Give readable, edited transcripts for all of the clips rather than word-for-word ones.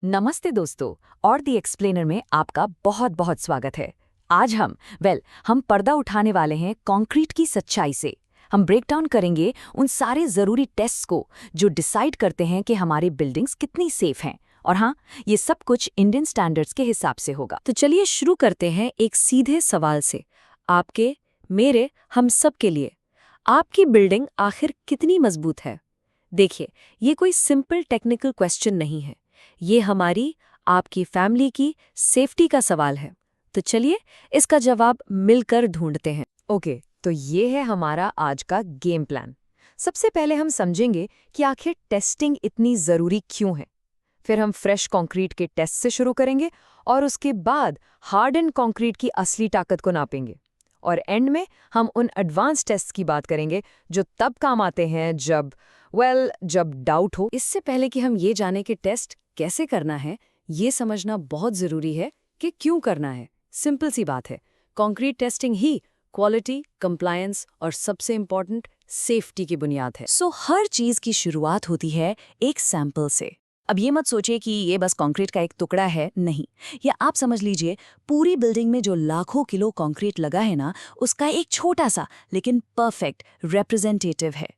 नमस्ते दोस्तों। और दी एक्सप्लेनर में आपका बहुत बहुत स्वागत है। आज हम पर्दा उठाने वाले हैं कंक्रीट की सच्चाई से। हम ब्रेक डाउन करेंगे उन सारे ज़रूरी टेस्ट्स को जो डिसाइड करते हैं कि हमारी बिल्डिंग्स कितनी सेफ हैं। और हाँ, ये सब कुछ इंडियन स्टैंडर्ड्स के हिसाब से होगा। तो चलिए शुरू करते हैं एक सीधे सवाल से। आपके, मेरे, हम सब के लिए आपकी बिल्डिंग आखिर कितनी मजबूत है? देखिए, ये कोई सिंपल टेक्निकल क्वेश्चन नहीं है। ये हमारी, आपकी फैमिली की सेफ्टी का सवाल है। तो चलिए इसका जवाब मिलकर ढूंढते हैं। ओके, तो ये है हमारा आज का गेम प्लान। सबसे पहले हम समझेंगे कि आखिर टेस्टिंग इतनी ज़रूरी क्यों है। फिर हम फ्रेश कंक्रीट के टेस्ट से शुरू करेंगे और उसके बाद हार्डन कंक्रीट की असली ताकत को नापेंगे। और एंड में हम उन एडवांस टेस्ट की बात करेंगे जो तब काम आते हैं जब डाउट हो। इससे पहले कि हम ये जाने कि टेस्ट कैसे करना है, ये समझना बहुत ज़रूरी है कि क्यों करना है। सिंपल सी बात है, कंक्रीट टेस्टिंग ही क्वालिटी, कंप्लायंस और सबसे इम्पॉर्टेंट सेफ्टी की बुनियाद है। हर चीज़ की शुरुआत होती है एक सैंपल से। अब ये मत सोचिए कि ये बस कंक्रीट का एक टुकड़ा है, नहीं। या आप समझ लीजिए, पूरी बिल्डिंग में जो लाखों किलो कंक्रीट लगा है ना, उसका एक छोटा सा लेकिन परफेक्ट रिप्रेजेंटेटिव है।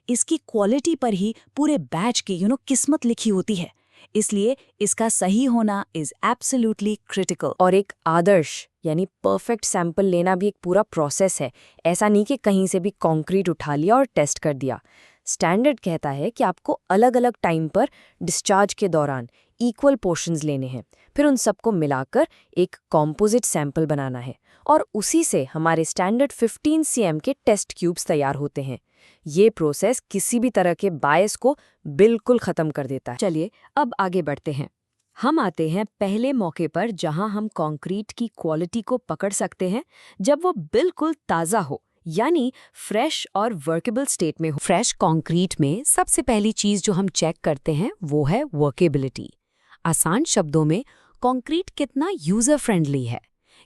इसकी क्वालिटी पर ही पूरे बैच की किस्मत लिखी होती है। इसलिए इसका सही होना इज एब्सोल्युटली क्रिटिकल। और एक आदर्श यानी परफेक्ट सैंपल लेना भी एक पूरा प्रोसेस है। ऐसा नहीं कि कहीं से भी कंक्रीट उठा लिया और टेस्ट कर दिया। स्टैंडर्ड कहता है कि आपको अलग अलग टाइम पर डिस्चार्ज के दौरान इक्वल पोर्शंस लेने हैं, फिर उन सबको मिलाकर एक कॉम्पोजिट सैंपल बनाना है और उसी से हमारे स्टैंडर्ड 15 cm के टेस्ट क्यूब्स तैयार होते हैं। ये प्रोसेस किसी भी तरह के बायस को बिल्कुल खत्म कर देता है। चलिए अब आगे बढ़ते हैं। हम आते हैं पहले मौके पर जहां हम कंक्रीट की क्वालिटी को पकड़ सकते हैं, जब वो बिल्कुल ताज़ा हो, यानी फ्रेश और वर्केबल स्टेट में हो। फ्रेश कंक्रीट में सबसे पहली चीज़ जो हम चेक करते हैं वो है वर्केबिलिटी। आसान शब्दों में, कंक्रीट कितना यूज़र फ्रेंडली है।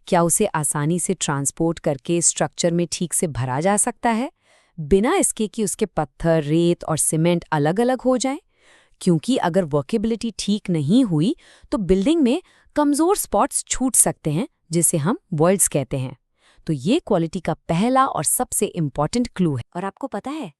क्या उसे आसानी से ट्रांसपोर्ट करके स्ट्रक्चर में ठीक से भरा जा सकता है, बिना इसके कि उसके पत्थर, रेत और सीमेंट अलग अलग हो जाएं? क्योंकि अगर वर्केबिलिटी ठीक नहीं हुई तो बिल्डिंग में कमज़ोर स्पॉट्स छूट सकते हैं, जिसे हम वॉइड्स कहते हैं। तो ये क्वालिटी का पहला और सबसे इम्पॉर्टेंट क्लू है। और आपको पता है,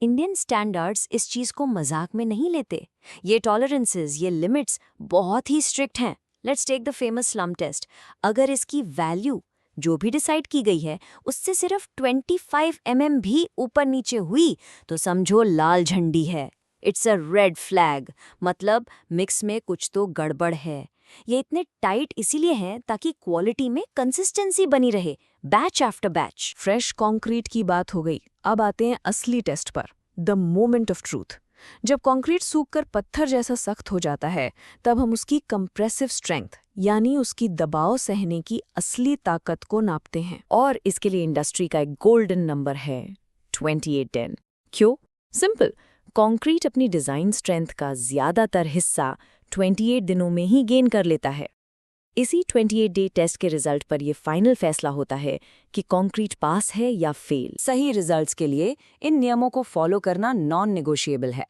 इंडियन स्टैंडर्ड्स इस चीज़ को मजाक में नहीं लेते। ये टॉलरेंसेस, ये लिमिट्स बहुत ही स्ट्रिक्ट हैं। Let's take the famous slump test. अगर इसकी वैल्यू जो भी डिसाइड की गई है उससे सिर्फ 25 mm भी ऊपर नीचे हुई तो समझो लाल झंडी है। It's a red flag. मतलब मिक्स में कुछ तो गड़बड़ है। ये इतने टाइट इसीलिए हैं ताकि क्वालिटी में कंसिस्टेंसी बनी रहे, batch after batch. Fresh concrete की बात हो गई, अब आते हैं असली टेस्ट पर, द मोमेंट ऑफ ट्रूथ। जब कंक्रीट सूखकर पत्थर जैसा सख्त हो जाता है, तब हम उसकी कंप्रेसिव स्ट्रेंथ यानी उसकी दबाव सहने की असली ताकत को नापते हैं। और इसके लिए इंडस्ट्री का एक गोल्डन नंबर है 2810। क्यों? सिंपल, कंक्रीट अपनी डिज़ाइन स्ट्रेंथ का ज़्यादातर हिस्सा 28 दिनों में ही गेन कर लेता है। इसी 28 डे टेस्ट के रिजल्ट पर यह फाइनल फैसला होता है कि कंक्रीट पास है या फेल। सही रिजल्ट्स के लिए इन नियमों को फॉलो करना नॉन नेगोशिएबल है।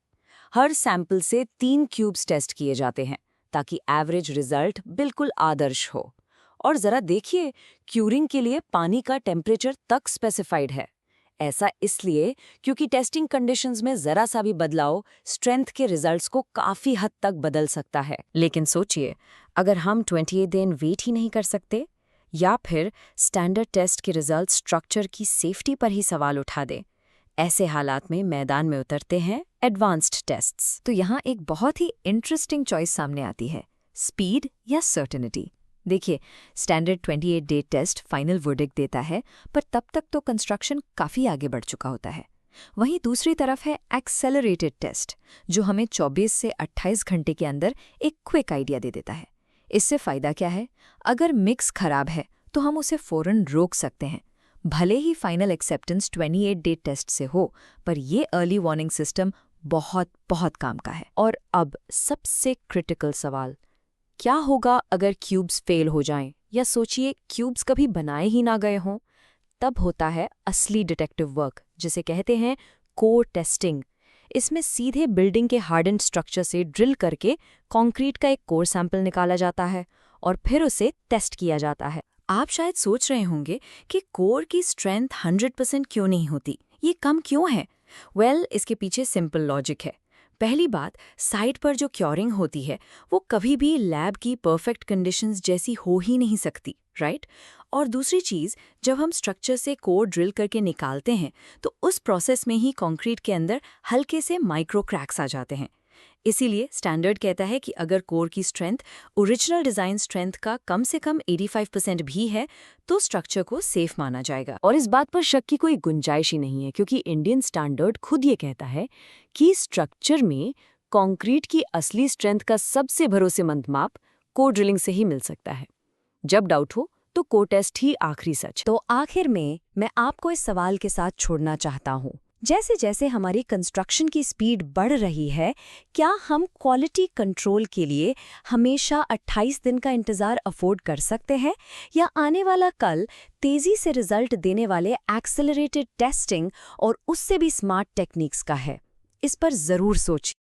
हर सैंपल से 3 क्यूब्स टेस्ट किए जाते हैं ताकि एवरेज रिजल्ट बिल्कुल आदर्श हो। और ज़रा देखिए, क्यूरिंग के लिए पानी का टेम्परेचर तक स्पेसिफाइड है। ऐसा इसलिए क्योंकि टेस्टिंग कंडीशंस में ज़रा सा भी बदलाव स्ट्रेंथ के रिजल्ट्स को काफ़ी हद तक बदल सकता है। लेकिन सोचिए, अगर हम 28 दिन वेट ही नहीं कर सकते, या फिर स्टैंडर्ड टेस्ट के रिजल्ट स्ट्रक्चर की सेफ्टी पर ही सवाल उठा दें, ऐसे हालात में मैदान में उतरते हैं एडवांस्ड टेस्ट्स। तो यहाँ एक बहुत ही इंटरेस्टिंग चॉइस सामने आती है, स्पीड या सर्टेनिटी। देखिए, standard 28 day test final verdict देता है, पर तब तक तो कंस्ट्रक्शन काफ़ी आगे बढ़ चुका होता है। वहीं दूसरी तरफ है एक्सेलरेटेड टेस्ट, जो हमें 24 से 28 घंटे के अंदर एक क्विक आइडिया दे देता है। इससे फ़ायदा क्या है? अगर मिक्स खराब है तो हम उसे फ़ौरन रोक सकते हैं, भले ही फाइनल एक्सेप्टेंस 28 डे टेस्ट से हो, पर ये अर्ली वार्निंग सिस्टम बहुत बहुत काम का है। और अब सबसे क्रिटिकल सवाल, क्या होगा अगर क्यूब्स फेल हो जाएं? या सोचिए क्यूब्स कभी बनाए ही ना गए हों। तब होता है असली डिटेक्टिव वर्क, जिसे कहते हैं कोर टेस्टिंग। इसमें सीधे बिल्डिंग के हार्डन्ड स्ट्रक्चर से ड्रिल करके कंक्रीट का एक कोर सैंपल निकाला जाता है और फिर उसे टेस्ट किया जाता है। आप शायद सोच रहे होंगे कि कोर की स्ट्रेंथ 100% क्यों नहीं होती, ये कम क्यों है? इसके पीछे सिंपल लॉजिक है। पहली बात, साइट पर जो क्योरिंग होती है वो कभी भी लैब की परफेक्ट कंडीशंस जैसी हो ही नहीं सकती, राइट? और दूसरी चीज़, जब हम स्ट्रक्चर से कोर ड्रिल करके निकालते हैं तो उस प्रोसेस में ही कंक्रीट के अंदर हल्के से माइक्रो क्रैक्स आ जाते हैं। इसीलिए स्टैंडर्ड कहता है कि अगर कोर की स्ट्रेंथ ओरिजिनल डिज़ाइन स्ट्रेंथ का कम से कम 85% भी है तो स्ट्रक्चर को सेफ माना जाएगा। और इस बात पर शक की कोई गुंजाइश ही नहीं है, क्योंकि इंडियन स्टैंडर्ड खुद ये कहता है कि स्ट्रक्चर में कंक्रीट की असली स्ट्रेंथ का सबसे भरोसेमंद माप कोर ड्रिलिंग से ही मिल सकता है। जब डाउट हो तो कोर टेस्ट ही आखिरी सच। तो आखिर में मैं आपको इस सवाल के साथ छोड़ना चाहता हूँ, जैसे जैसे हमारी कंस्ट्रक्शन की स्पीड बढ़ रही है, क्या हम क्वालिटी कंट्रोल के लिए हमेशा 28 दिन का इंतज़ार अफोर्ड कर सकते हैं, या आने वाला कल तेज़ी से रिजल्ट देने वाले एक्सेलरेटेड टेस्टिंग और उससे भी स्मार्ट टेक्निक्स का है? इस पर ज़रूर सोचिए।